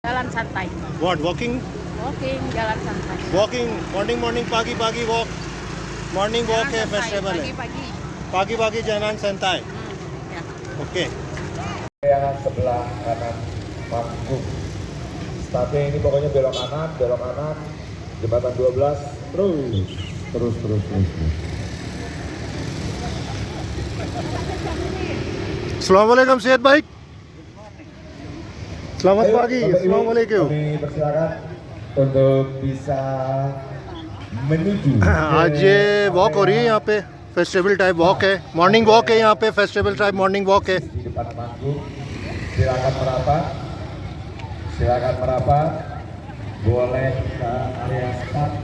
Jalan santai. What, walking? Walking, jalan santai. Walking, morning pagi-pagi walk. Morning walk है festival है. Pagi-pagi. Pagi-pagi jalan santai. Ya. Oke. Yang sebelah kanan panggung. Startnya ini pokoknya belok kanan, jembatan 12, terus. Assalamualaikum sehat baik. Selamat Ayo, pagi. Bapak Ibu, Assalamualaikum. kami persilakan untuk bisa menuju. आज ये वॉक हो रही है यहाँ पे, festival type walk है, morning walk है यहाँ पे, फेस्टिवल टाइप मॉर्निंग वॉक है. Di depan panggung, silakan merapat, boleh ke area start.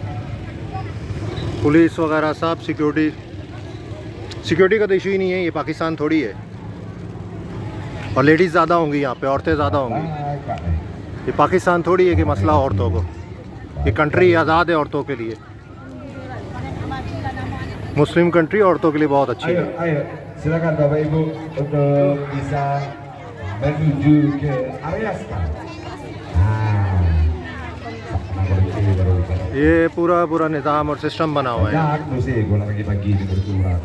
Police वगैरह सब सिक्योरिटी का तो इशू ही नहीं है, ये पाकिस्तान थोड़ी है. और लेडीज़ ज़्यादा होंगी यहाँ पे, औरतें ज़्यादा होंगी. ये पाकिस्तान थोड़ी है कि मसला औरतों को. ये कंट्री आज़ाद है औरतों के लिए. मुस्लिम कंट्री औरतों के लिए बहुत अच्छी है. Ayo, silakan Bapak Ibu untuk bisa menuju ke area start. ये पूरा निज़ाम और सिस्टम बना हुआ है. Banyak musik bola pagi-pagi di berkurang.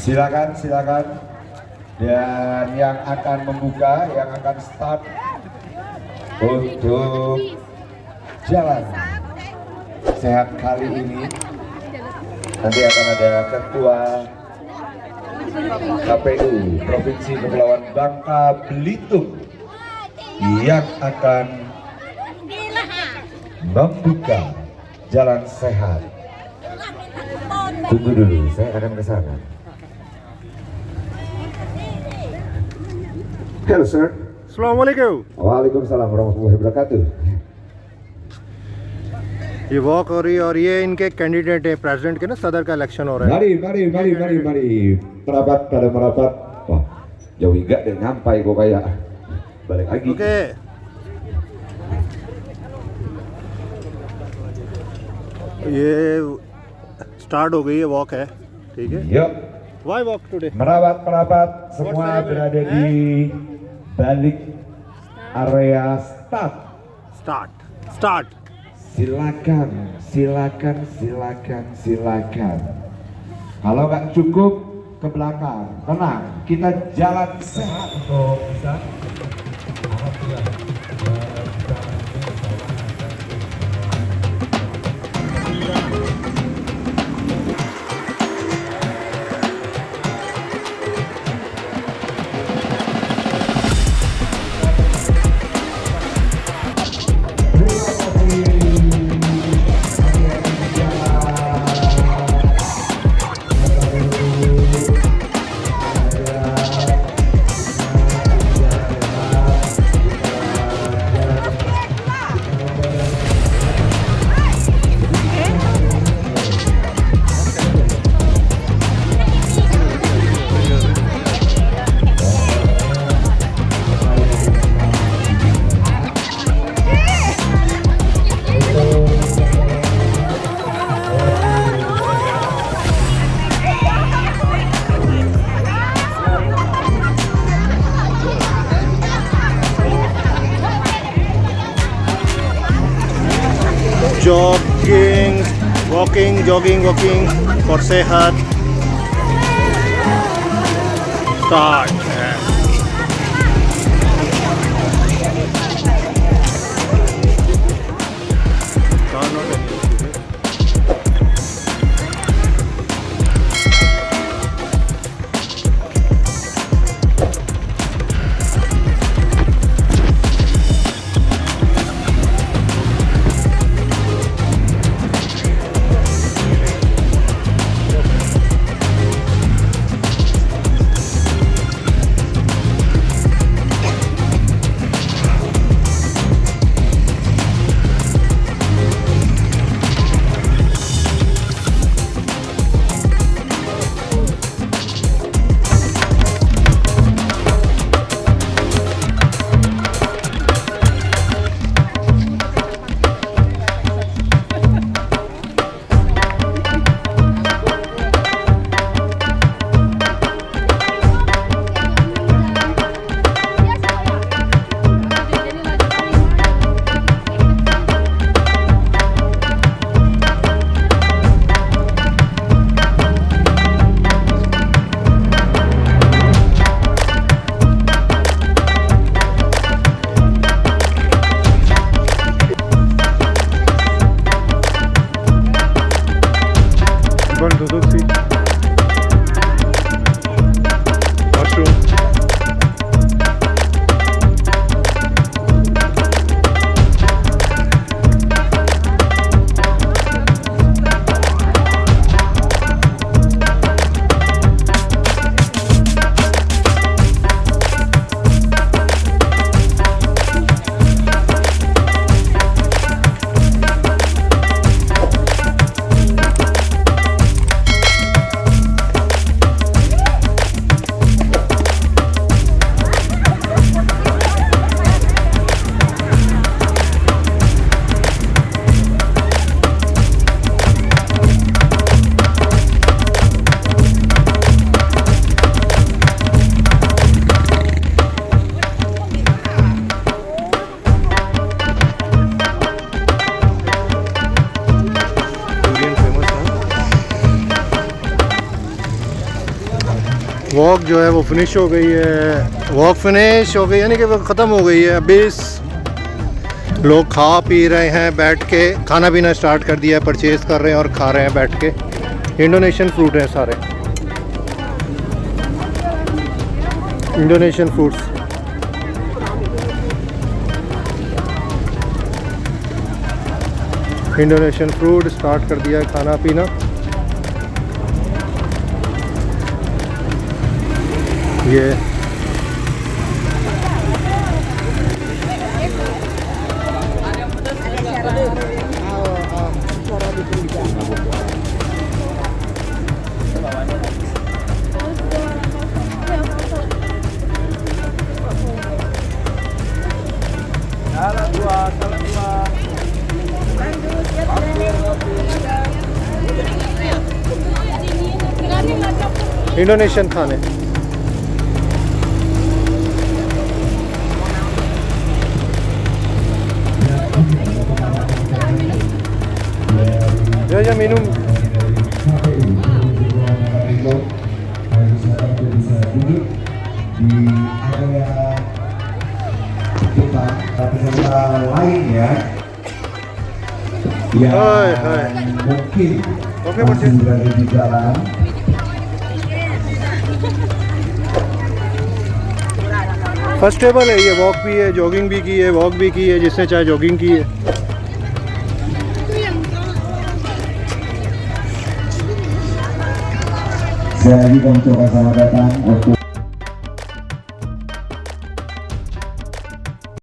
Silakan. Dan yang akan membuka, yang akan start untuk jalan sehat kali ini nanti akan ada ketua KPU Provinsi Kepulauan Bangka Belitung yang akan membuka jalan sehat. Tunggu dulu, saya akan ke sana. Hello sir. अस्सलामुअलैकुम. Waalaikumsalam warahmatullahi wabarakatuh. ये वॉक हो रही है और ये इनके कैंडिडेट है प्रेसिडेंट के ना, सदर का इलेक्शन हो रहा है. Mari. Merapat. Wah, jauh juga deh, nyampai kok kayak balik lagi. Okay. ये स्टार्ट हो गई है, वॉक है. ठीक है. Yuk, why walk today? merapat. Semua berada di balik area start. Start. Silakan. Kalau nggak cukup ke belakang, tenang. Kita jalan sehat untuk bisa. jogging for sehat. Start. John Duduk mushroom. Walk जो है वो फिनिश हो गई है। Walk finish हो गई यानी कि वो ख़त्म हो गई है। अभी लोग खा पी रहे हैं बैठ के, खाना पीना स्टार्ट कर दिया है, परचेज़ कर रहे हैं और खा रहे हैं बैठ के। इंडोनेशियन फ्रूट हैं सारे, Indonesian fruits. Indonesian fruit start कर दिया है खाना पीना। ये इंडोनेशियन खाने। Ya minum. Di area depan peserta lainnya yang mungkin masih berada di jalan. First table है ये, वॉक भी है, जॉगिंग भी की है, वॉक भी की है, जिसने चाहे जॉगिंग की है। Saya lagi kami coba selamat datang untuk